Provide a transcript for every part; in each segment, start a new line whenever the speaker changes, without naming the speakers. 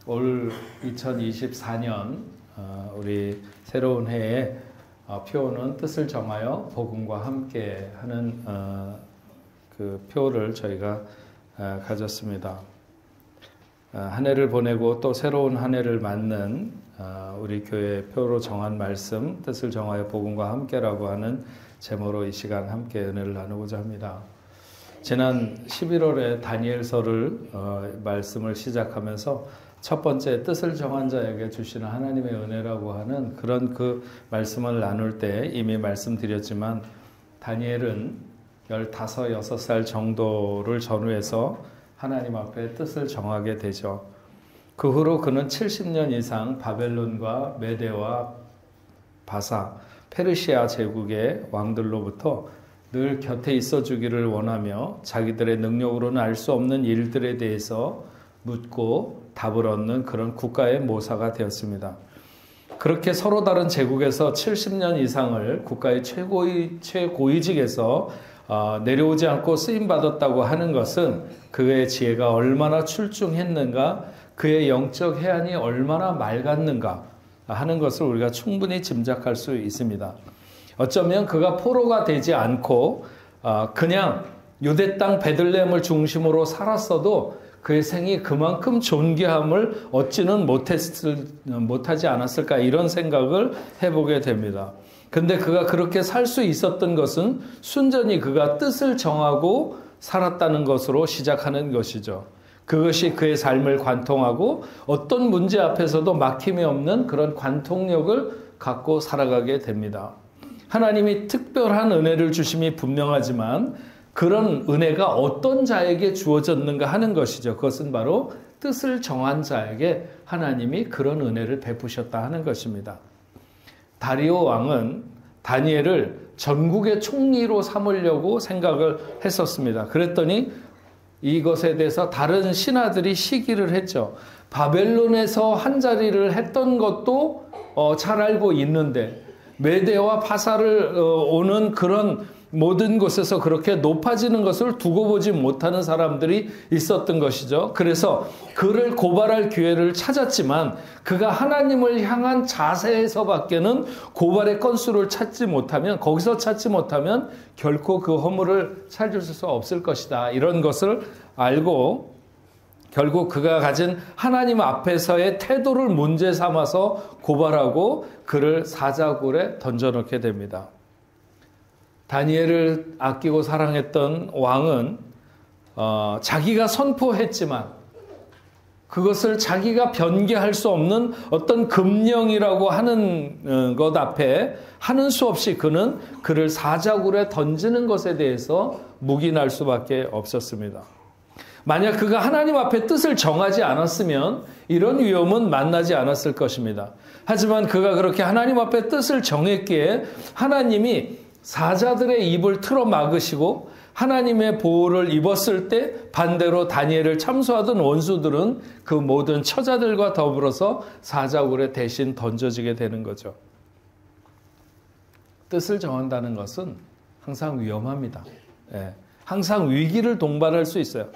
올 2024년 우리 새로운 해에 표는 뜻을 정하여 복음과 함께 하는 그 표를 저희가 가졌습니다. 한 해를 보내고 또 새로운 한 해를 맞는 우리 교회 표로 정한 말씀, 뜻을 정하여 복음과 함께라고 하는 제목으로 이 시간 함께 은혜를 나누고자 합니다. 지난 11월에 다니엘서를 말씀을 시작하면서 첫 번째 뜻을 정한 자에게 주시는 하나님의 은혜라고 하는 그런 그 말씀을 나눌 때 이미 말씀드렸지만 다니엘은 15, 16살 정도를 전후해서 하나님 앞에 뜻을 정하게 되죠. 그 후로 그는 70년 이상 바벨론과 메대와 바사, 페르시아 제국의 왕들로부터 늘 곁에 있어 주기를 원하며 자기들의 능력으로는 알 수 없는 일들에 대해서 묻고 답을 얻는 그런 국가의 모사가 되었습니다. 그렇게 서로 다른 제국에서 70년 이상을 국가의 최고위직에서 내려오지 않고 쓰임받았다고 하는 것은 그의 지혜가 얼마나 출중했는가, 그의 영적 해안이 얼마나 맑았는가 하는 것을 우리가 충분히 짐작할 수 있습니다. 어쩌면 그가 포로가 되지 않고 그냥 유대 땅 베들레헴을 중심으로 살았어도 그의 생이 그만큼 존귀함을 얻지는 못하지 않았을까 이런 생각을 해보게 됩니다. 근데 그가 그렇게 살 수 있었던 것은 순전히 그가 뜻을 정하고 살았다는 것으로 시작하는 것이죠. 그것이 그의 삶을 관통하고 어떤 문제 앞에서도 막힘이 없는 그런 관통력을 갖고 살아가게 됩니다. 하나님이 특별한 은혜를 주심이 분명하지만 그런 은혜가 어떤 자에게 주어졌는가 하는 것이죠. 그것은 바로 뜻을 정한 자에게 하나님이 그런 은혜를 베푸셨다 하는 것입니다. 다리오 왕은 다니엘을 전국의 총리로 삼으려고 생각을 했었습니다. 그랬더니 이것에 대해서 다른 신하들이 시기를 했죠. 바벨론에서 한 자리를 했던 것도 잘 알고 있는데 메대와 바사를 오는 그런 모든 곳에서 그렇게 높아지는 것을 두고 보지 못하는 사람들이 있었던 것이죠. 그래서 그를 고발할 기회를 찾았지만 그가 하나님을 향한 자세에서밖에는 고발의 건수를 거기서 찾지 못하면 결코 그 허물을 찾을 수 없을 것이다. 이런 것을 알고 결국 그가 가진 하나님 앞에서의 태도를 문제 삼아서 고발하고 그를 사자굴에 던져놓게 됩니다. 다니엘을 아끼고 사랑했던 왕은 자기가 선포했지만 그것을 자기가 변개할 수 없는 어떤 금령이라고 하는 것 앞에 하는 수 없이 그를 사자굴에 던지는 것에 대해서 묵인할 수밖에 없었습니다. 만약 그가 하나님 앞에 뜻을 정하지 않았으면 이런 위험은 만나지 않았을 것입니다. 하지만 그가 그렇게 하나님 앞에 뜻을 정했기에 하나님이 사자들의 입을 틀어 막으시고 하나님의 보호를 입었을 때 반대로 다니엘을 참소하던 원수들은 그 모든 처자들과 더불어서 사자굴에 대신 던져지게 되는 거죠. 뜻을 정한다는 것은 항상 위험합니다. 항상 위기를 동반할 수 있어요.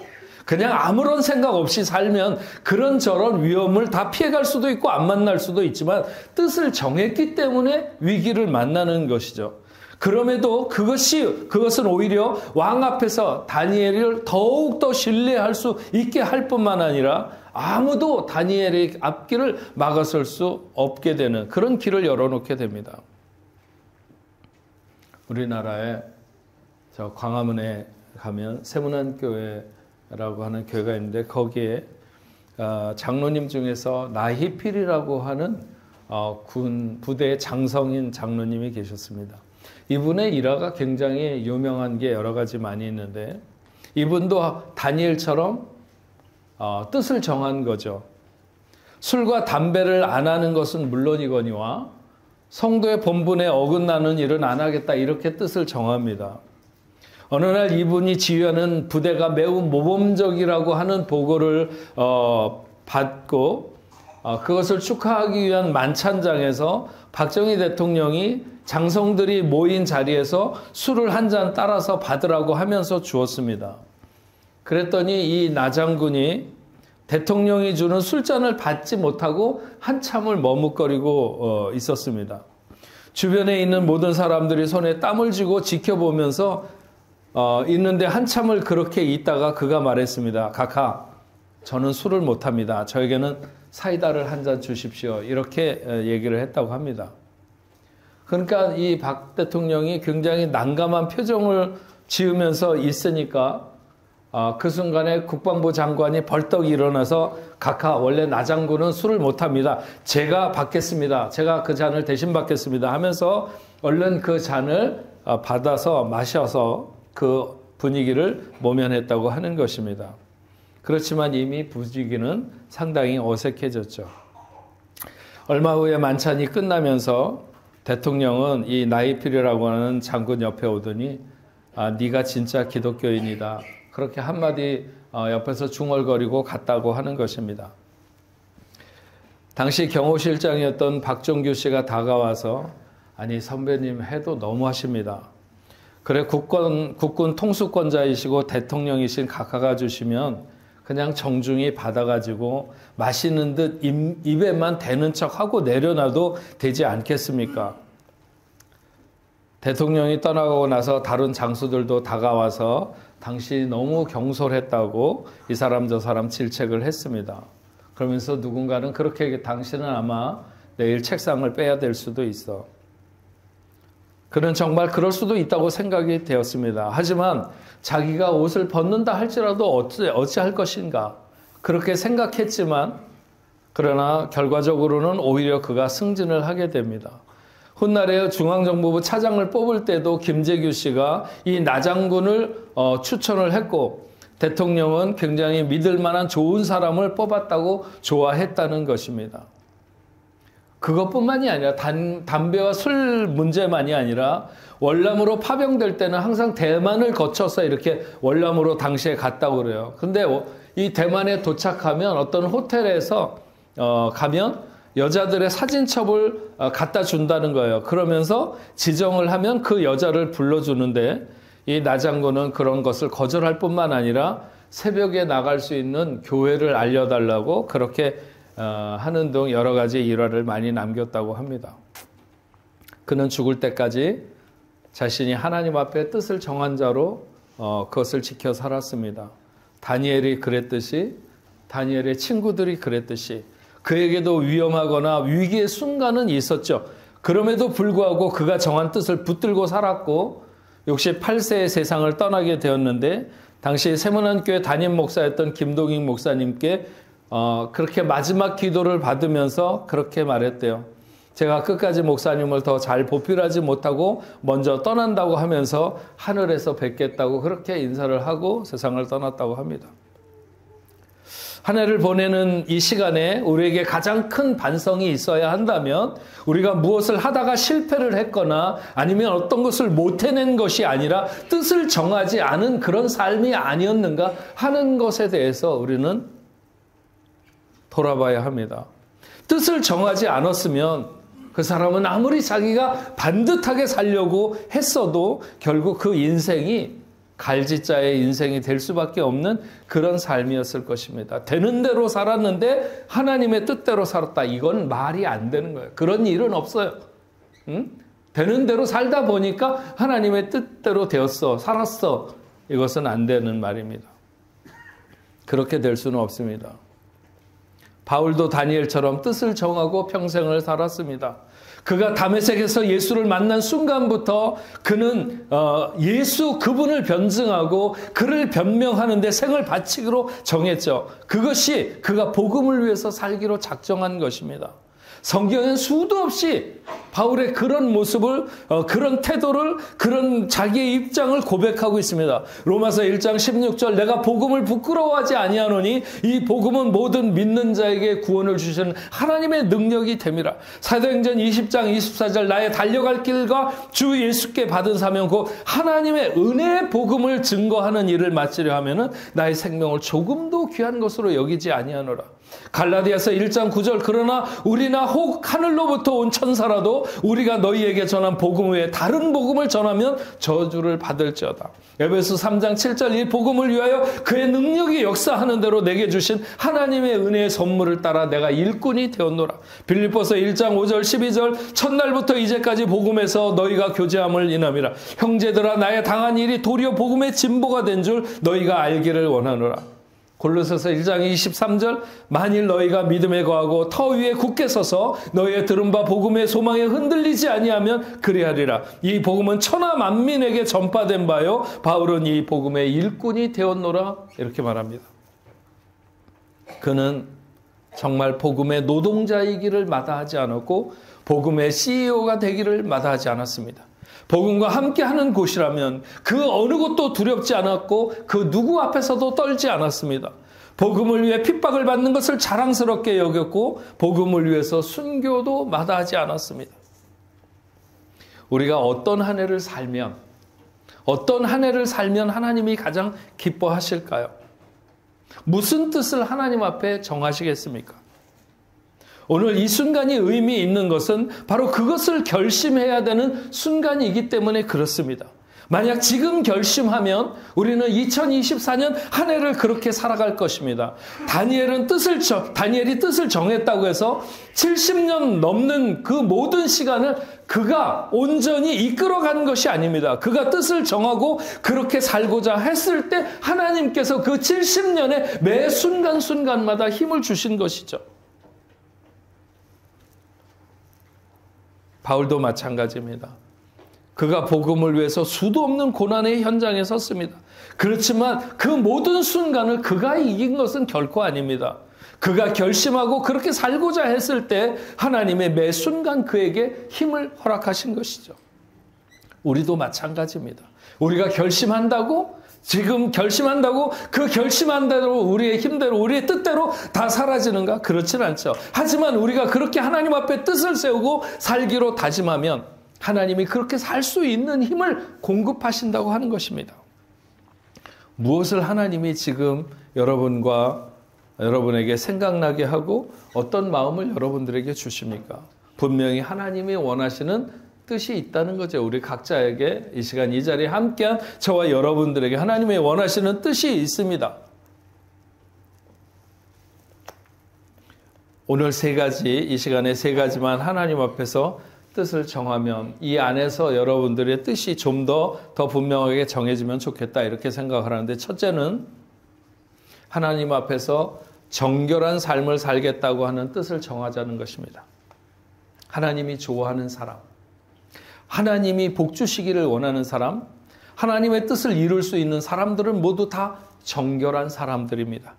그냥 아무런 생각 없이 살면 그런저런 위험을 다 피해갈 수도 있고 안 만날 수도 있지만 뜻을 정했기 때문에 위기를 만나는 것이죠. 그럼에도 그것은 오히려 왕 앞에서 다니엘을 더욱더 신뢰할 수 있게 할 뿐만 아니라 아무도 다니엘의 앞길을 막아설 수 없게 되는 그런 길을 열어놓게 됩니다. 우리나라에 저 광화문에 가면 세문안교회라고 하는 교회가 있는데 거기에 장로님 중에서 나희필이라고 하는 군 부대의 장성인 장로님이 계셨습니다. 이분의 일화가 굉장히 유명한 게 여러 가지 많이 있는데 이분도 다니엘처럼 뜻을 정한 거죠. 술과 담배를 안 하는 것은 물론이거니와 성도의 본분에 어긋나는 일은 안 하겠다 이렇게 뜻을 정합니다. 어느 날 이분이 지휘하는 부대가 매우 모범적이라고 하는 보고를 받고 그것을 축하하기 위한 만찬장에서 박정희 대통령이 장성들이 모인 자리에서 술을 한 잔 따라서 받으라고 하면서 주었습니다. 그랬더니 이 나장군이 대통령이 주는 술잔을 받지 못하고 한참을 머뭇거리고 있었습니다. 주변에 있는 모든 사람들이 손에 땀을 쥐고 지켜보면서 있는데 한참을 그렇게 있다가 그가 말했습니다. 각하, 저는 술을 못합니다. 저에게는 사이다를 한 잔 주십시오. 이렇게 얘기를 했다고 합니다. 그러니까 이 박 대통령이 굉장히 난감한 표정을 지으면서 있으니까 그 순간에 국방부 장관이 벌떡 일어나서 각하, 원래 나 장군은 술을 못합니다. 제가 받겠습니다. 제가 그 잔을 대신 받겠습니다 하면서 얼른 그 잔을 받아서 마셔서 그 분위기를 모면했다고 하는 것입니다. 그렇지만 이미 분위기는 상당히 어색해졌죠. 얼마 후에 만찬이 끝나면서 대통령은 이 나이필이라고 하는 장군 옆에 오더니 네가 진짜 기독교인이다. 그렇게 한마디 옆에서 중얼거리고 갔다고 하는 것입니다. 당시 경호실장이었던 박종규 씨가 다가와서 아니 선배님 해도 너무하십니다. 그래 국군 통수권자이시고 대통령이신 각하가 주시면 그냥 정중히 받아가지고 마시는 듯 입에만 대는 척하고 내려놔도 되지 않겠습니까? 대통령이 떠나가고 나서 다른 장수들도 다가와서 당신이 너무 경솔했다고 이 사람 저 사람 질책을 했습니다. 그러면서 누군가는 그렇게 당신은 아마 내일 책상을 빼야 될 수도 있어. 그는 정말 그럴 수도 있다고 생각이 되었습니다. 하지만 자기가 옷을 벗는다 할지라도 어찌할 것인가 그렇게 생각했지만 그러나 결과적으로는 오히려 그가 승진을 하게 됩니다. 훗날에 중앙정보부 차장을 뽑을 때도 김재규 씨가 이 나장군을 추천을 했고 대통령은 굉장히 믿을 만한 좋은 사람을 뽑았다고 좋아했다는 것입니다. 그것뿐만이 아니라 담배와 술 문제만이 아니라 월남으로 파병될 때는 항상 대만을 거쳐서 이렇게 월남으로 당시에 갔다고 그래요. 근데 이 대만에 도착하면 어떤 호텔에서 가면 여자들의 사진첩을 갖다 준다는 거예요. 그러면서 지정을 하면 그 여자를 불러주는데 이 나장군은 그런 것을 거절할 뿐만 아니라 새벽에 나갈 수 있는 교회를 알려달라고 그렇게 하는 등 여러 가지 일화를 많이 남겼다고 합니다. 그는 죽을 때까지 자신이 하나님 앞에 뜻을 정한 자로 그것을 지켜 살았습니다. 다니엘이 그랬듯이 다니엘의 친구들이 그랬듯이 그에게도 위험하거나 위기의 순간은 있었죠. 그럼에도 불구하고 그가 정한 뜻을 붙들고 살았고 68세의 세상을 떠나게 되었는데 당시 세문안교회 담임 목사였던 김동익 목사님께 그렇게 마지막 기도를 받으면서 그렇게 말했대요. 제가 끝까지 목사님을 더 잘 보필하지 못하고 먼저 떠난다고 하면서 하늘에서 뵙겠다고 그렇게 인사를 하고 세상을 떠났다고 합니다. 한 해를 보내는 이 시간에 우리에게 가장 큰 반성이 있어야 한다면 우리가 무엇을 하다가 실패를 했거나 아니면 어떤 것을 못 해낸 것이 아니라 뜻을 정하지 않은 그런 삶이 아니었는가 하는 것에 대해서 우리는 돌아봐야 합니다. 뜻을 정하지 않았으면 그 사람은 아무리 자기가 반듯하게 살려고 했어도 결국 그 인생이 갈지자의 인생이 될 수밖에 없는 그런 삶이었을 것입니다. 되는 대로 살았는데 하나님의 뜻대로 살았다. 이건 말이 안 되는 거예요. 그런 일은 없어요. 되는 대로 살다 보니까 하나님의 뜻대로 되었어. 살았어. 이것은 안 되는 말입니다. 그렇게 될 수는 없습니다. 바울도 다니엘처럼 뜻을 정하고 평생을 살았습니다. 그가 다메섹에서 예수를 만난 순간부터 그는 예수 그분을 변증하고 그를 변명하는 데 생을 바치기로 정했죠. 그것이 그가 복음을 위해서 살기로 작정한 것입니다. 성경엔 수도 없이 바울의 그런 모습을 그런 태도를 그런 자기의 입장을 고백하고 있습니다. 로마서 1장 16절 내가 복음을 부끄러워하지 아니하노니 이 복음은 모든 믿는 자에게 구원을 주시는 하나님의 능력이 됨이라. 사도행전 20장 24절 나의 달려갈 길과 주 예수께 받은 사명 곧 하나님의 은혜의 복음을 증거하는 일을 마치려 하면은 나의 생명을 조금도 귀한 것으로 여기지 아니하노라. 갈라디아서 1장 9절 그러나 우리나 혹 하늘로부터 온 천사라도 우리가 너희에게 전한 복음 외에 다른 복음을 전하면 저주를 받을지어다. 에베소 3장 7절 이 복음을 위하여 그의 능력이 역사하는 대로 내게 주신 하나님의 은혜의 선물을 따라 내가 일꾼이 되었노라. 빌립보서 1장 5절 12절 첫날부터 이제까지 복음에서 너희가 교제함을 인함이라. 형제들아 나의 당한 일이 도리어 복음의 진보가 된 줄 너희가 알기를 원하노라. 골로새서 1장 23절 만일 너희가 믿음에 거하고 터 위에 굳게 서서 너희의 들은 바 복음의 소망에 흔들리지 아니하면 그리하리라. 이 복음은 천하 만민에게 전파된 바요 바울은 이 복음의 일꾼이 되었노라 이렇게 말합니다. 그는 정말 복음의 노동자이기를 마다하지 않았고 복음의 CEO가 되기를 마다하지 않았습니다. 복음과 함께하는 곳이라면 그 어느 곳도 두렵지 않았고 그 누구 앞에서도 떨지 않았습니다. 복음을 위해 핍박을 받는 것을 자랑스럽게 여겼고 복음을 위해서 순교도 마다하지 않았습니다. 우리가 어떤 한 해를 살면 하나님이 가장 기뻐하실까요? 무슨 뜻을 하나님 앞에 정하시겠습니까? 오늘 이 순간이 의미 있는 것은 바로 그것을 결심해야 되는 순간이기 때문에 그렇습니다. 만약 지금 결심하면 우리는 2024년 한 해를 그렇게 살아갈 것입니다. 다니엘이 뜻을 정했다고 해서 70년 넘는 그 모든 시간을 그가 온전히 이끌어간 것이 아닙니다. 그가 뜻을 정하고 그렇게 살고자 했을 때 하나님께서 그 70년의 매 순간순간마다 힘을 주신 것이죠. 바울도 마찬가지입니다. 그가 복음을 위해서 수도 없는 고난의 현장에 섰습니다. 그렇지만 그 모든 순간을 그가 이긴 것은 결코 아닙니다. 그가 결심하고 그렇게 살고자 했을 때 하나님의 매 순간 그에게 힘을 허락하신 것이죠. 우리도 마찬가지입니다. 우리가 지금 결심한다고 그 결심한 대로 우리의 힘대로 우리의 뜻대로 다 사라지는가? 그렇지는 않죠. 하지만 우리가 그렇게 하나님 앞에 뜻을 세우고 살기로 다짐하면 하나님이 그렇게 살 수 있는 힘을 공급하신다고 하는 것입니다. 무엇을 하나님이 지금 여러분에게 생각나게 하고 어떤 마음을 여러분들에게 주십니까? 분명히 하나님이 원하시는 뜻이 있다는 거죠. 우리 각자에게 이 시간 이 자리에 함께한 저와 여러분들에게 하나님의 원하시는 뜻이 있습니다. 오늘 이 시간에 세 가지만 하나님 앞에서 뜻을 정하면 이 안에서 여러분들의 뜻이 좀 더 분명하게 정해지면 좋겠다 이렇게 생각을 하는데 첫째는 하나님 앞에서 정결한 삶을 살겠다고 하는 뜻을 정하자는 것입니다. 하나님이 좋아하는 사람, 하나님이 복 주시기를 원하는 사람, 하나님의 뜻을 이룰 수 있는 사람들은 모두 다 정결한 사람들입니다.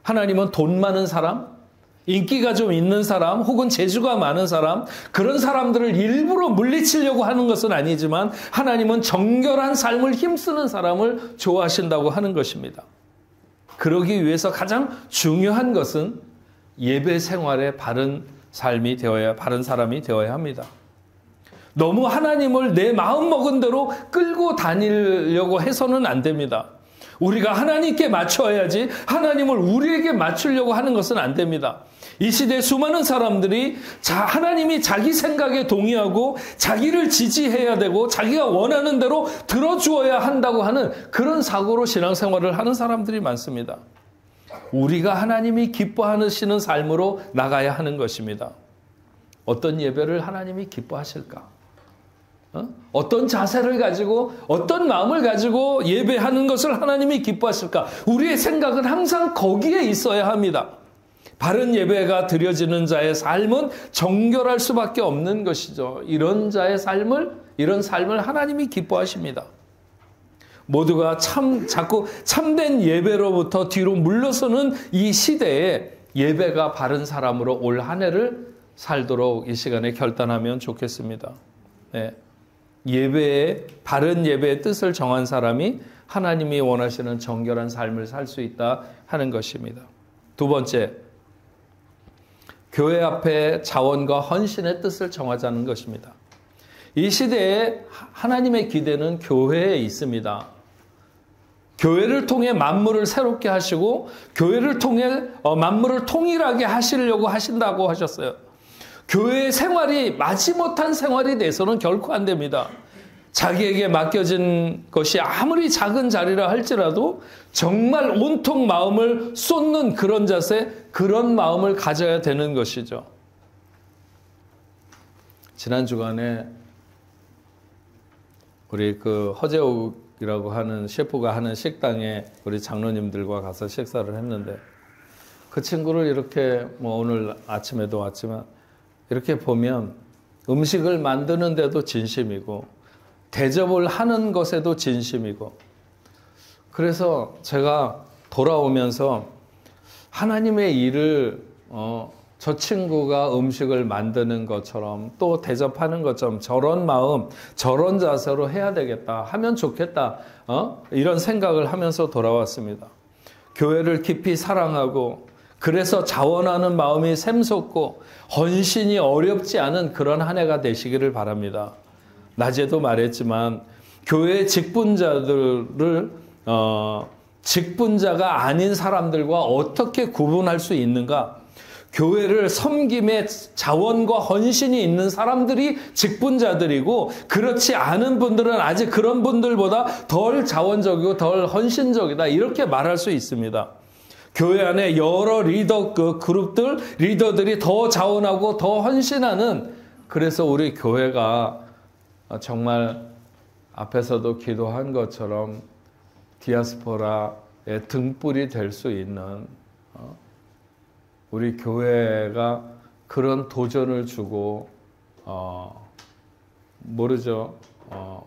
하나님은 돈 많은 사람, 인기가 좀 있는 사람, 혹은 재주가 많은 사람, 그런 사람들을 일부러 물리치려고 하는 것은 아니지만 하나님은 정결한 삶을 힘쓰는 사람을 좋아하신다고 하는 것입니다. 그러기 위해서 가장 중요한 것은 예배 생활에 바른 사람이 되어야 합니다. 너무 하나님을 내 마음 먹은 대로 끌고 다니려고 해서는 안 됩니다. 우리가 하나님께 맞춰야지 하나님을 우리에게 맞추려고 하는 것은 안 됩니다. 이 시대에 수많은 사람들이 하나님이 자기 생각에 동의하고 자기를 지지해야 되고 자기가 원하는 대로 들어주어야 한다고 하는 그런 사고로 신앙생활을 하는 사람들이 많습니다. 우리가 하나님이 기뻐하시는 삶으로 나가야 하는 것입니다. 어떤 예배를 하나님이 기뻐하실까? 어떤 자세를 가지고 어떤 마음을 가지고 예배하는 것을 하나님이 기뻐하실까? 우리의 생각은 항상 거기에 있어야 합니다. 바른 예배가 드려지는 자의 삶은 정결할 수밖에 없는 것이죠. 이런 삶을 하나님이 기뻐하십니다. 모두가 자꾸 참된 예배로부터 뒤로 물러서는 이 시대에 예배가 바른 사람으로 올 한 해를 살도록 이 시간에 결단하면 좋겠습니다. 네. 바른 예배의 뜻을 정한 사람이 하나님이 원하시는 정결한 삶을 살 수 있다 하는 것입니다. 두 번째, 교회 앞에 자원과 헌신의 뜻을 정하자는 것입니다. 이 시대에 하나님의 기대는 교회에 있습니다. 교회를 통해 만물을 새롭게 하시고 교회를 통해 만물을 통일하게 하시려고 하신다고 하셨어요. 교회의 생활이 마지못한 생활이 돼서는 결코 안 됩니다. 자기에게 맡겨진 것이 아무리 작은 자리라 할지라도 정말 온통 마음을 쏟는 그런 자세, 그런 마음을 가져야 되는 것이죠. 지난 주간에 우리 그 허재욱이라고 하는 셰프가 하는 식당에 우리 장로님들과 가서 식사를 했는데 그 친구를 이렇게 뭐 오늘 아침에도 왔지만 이렇게 보면 음식을 만드는데도 진심이고 대접을 하는 것에도 진심이고 그래서 제가 돌아오면서 하나님의 일을 저 친구가 음식을 만드는 것처럼 또 대접하는 것처럼 저런 마음, 저런 자세로 해야 되겠다, 하면 좋겠다, 이런 생각을 하면서 돌아왔습니다. 교회를 깊이 사랑하고 그래서 자원하는 마음이 샘솟고 헌신이 어렵지 않은 그런 한 해가 되시기를 바랍니다. 낮에도 말했지만 교회 직분자들을 직분자가 아닌 사람들과 어떻게 구분할 수 있는가? 교회를 섬김에 자원과 헌신이 있는 사람들이 직분자들이고 그렇지 않은 분들은 아직 그런 분들보다 덜 자원적이고 덜 헌신적이다, 이렇게 말할 수 있습니다. 교회 안에 여러 그룹들, 리더들이 더 자원하고 더 헌신하는, 그래서 우리 교회가 정말 앞에서도 기도한 것처럼 디아스포라의 등불이 될 수 있는 우리 교회가 그런 도전을 주고 모르죠.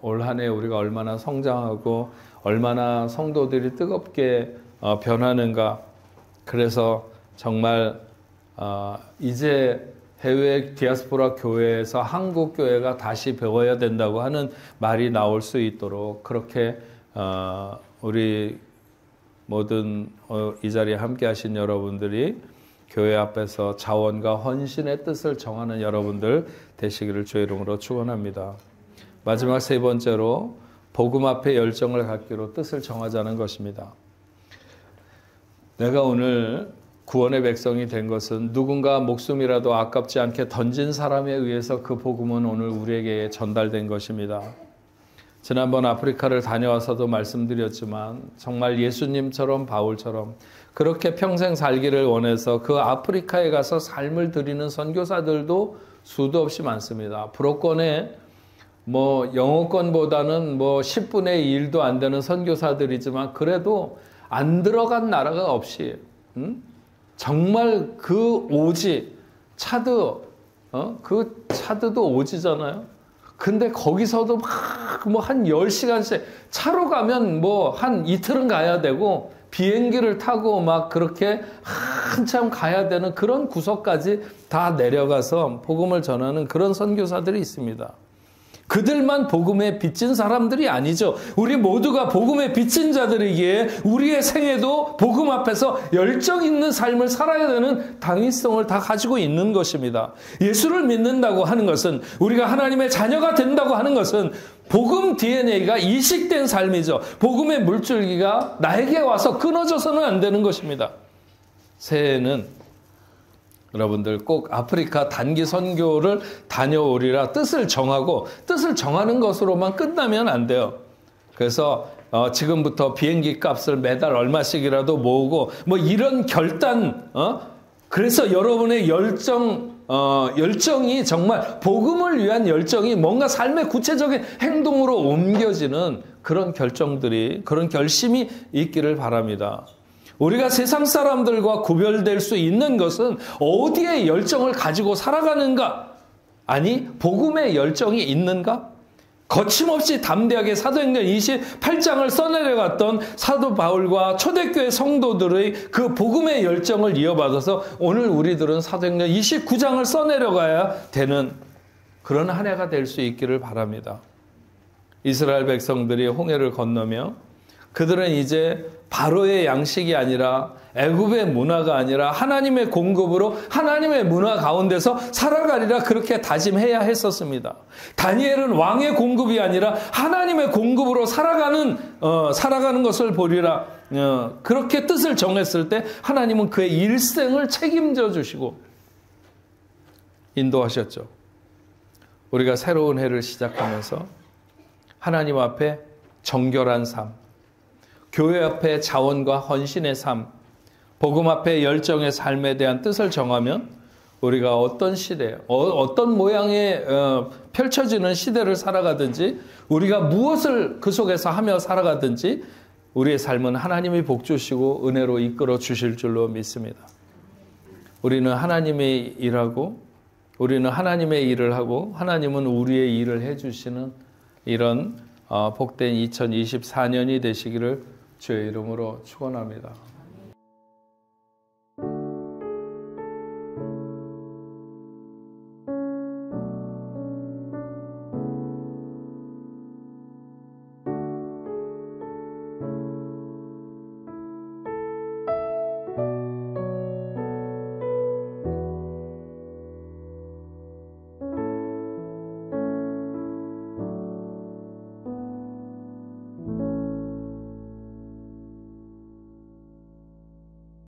올 한 해 우리가 얼마나 성장하고 얼마나 성도들이 뜨겁게 변하는가. 그래서 정말 이제 해외 디아스포라 교회에서 한국 교회가 다시 배워야 된다고 하는 말이 나올 수 있도록 그렇게 우리 모든 이 자리에 함께 하신 여러분들이 교회 앞에서 자원과 헌신의 뜻을 정하는 여러분들 되시기를 주의 이름으로 축원합니다. 마지막 세 번째로 복음 앞에 열정을 갖기로 뜻을 정하자는 것입니다. 내가 오늘 구원의 백성이 된 것은 누군가 목숨이라도 아깝지 않게 던진 사람에 의해서 그 복음은 오늘 우리에게 전달된 것입니다. 지난번 아프리카를 다녀와서도 말씀드렸지만 정말 예수님처럼 바울처럼 그렇게 평생 살기를 원해서 그 아프리카에 가서 삶을 드리는 선교사들도 수도 없이 많습니다. 불어권에 영어권보다는 10분의 1도 안 되는 선교사들이지만 그래도 안 들어간 나라가 없이 정말 그 오지 차드 그 차드도 오지잖아요. 근데 거기서도 한 10시간씩 차로 가면 한 이틀은 가야 되고 비행기를 타고 그렇게 한참 가야 되는 그런 구석까지 다 내려가서 복음을 전하는 그런 선교사들이 있습니다. 그들만 복음에 빚진 사람들이 아니죠. 우리 모두가 복음에 빚진 자들이기에 우리의 생애도 복음 앞에서 열정 있는 삶을 살아야 되는 당위성을 다 가지고 있는 것입니다. 예수를 믿는다고 하는 것은, 우리가 하나님의 자녀가 된다고 하는 것은 복음 DNA가 이식된 삶이죠. 복음의 물줄기가 나에게 와서 끊어져서는 안 되는 것입니다. 새해에는 여러분들 꼭 아프리카 단기 선교를 다녀오리라 뜻을 정하고, 뜻을 정하는 것으로만 끝나면 안 돼요. 그래서 지금부터 비행기 값을 매달 얼마씩이라도 모으고 이런 결단, 그래서 여러분의 열정이 정말 복음을 위한 열정이 뭔가 삶의 구체적인 행동으로 옮겨지는 그런 결정들이, 그런 결심이 있기를 바랍니다. 우리가 세상 사람들과 구별될 수 있는 것은 어디에 열정을 가지고 살아가는가? 아니, 복음의 열정이 있는가? 거침없이 담대하게 사도행전 28장을 써내려갔던 사도 바울과 초대교회 성도들의 그 복음의 열정을 이어받아서 오늘 우리들은 사도행전 29장을 써내려가야 되는 그런 한 해가 될 수 있기를 바랍니다. 이스라엘 백성들이 홍해를 건너며 그들은 이제 바로의 양식이 아니라 애굽의 문화가 아니라 하나님의 공급으로 하나님의 문화 가운데서 살아가리라 그렇게 다짐해야 했었습니다. 다니엘은 왕의 공급이 아니라 하나님의 공급으로 살아가는 것을 보리라. 그렇게 뜻을 정했을 때 하나님은 그의 일생을 책임져 주시고 인도하셨죠. 우리가 새로운 해를 시작하면서 하나님 앞에 정결한 삶, 교회 앞에 자원과 헌신의 삶, 복음 앞에 열정의 삶에 대한 뜻을 정하면 우리가 어떤 시대, 어떤 모양의 펼쳐지는 시대를 살아가든지 우리가 무엇을 그 속에서 하며 살아가든지 우리의 삶은 하나님이 복 주시고 은혜로 이끌어 주실 줄로 믿습니다. 우리는 하나님의 일하고 우리는 하나님의 일을 하고 하나님은 우리의 일을 해주시는 이런 복된 2024년이 되시기를 주의 이름으로 축원합니다.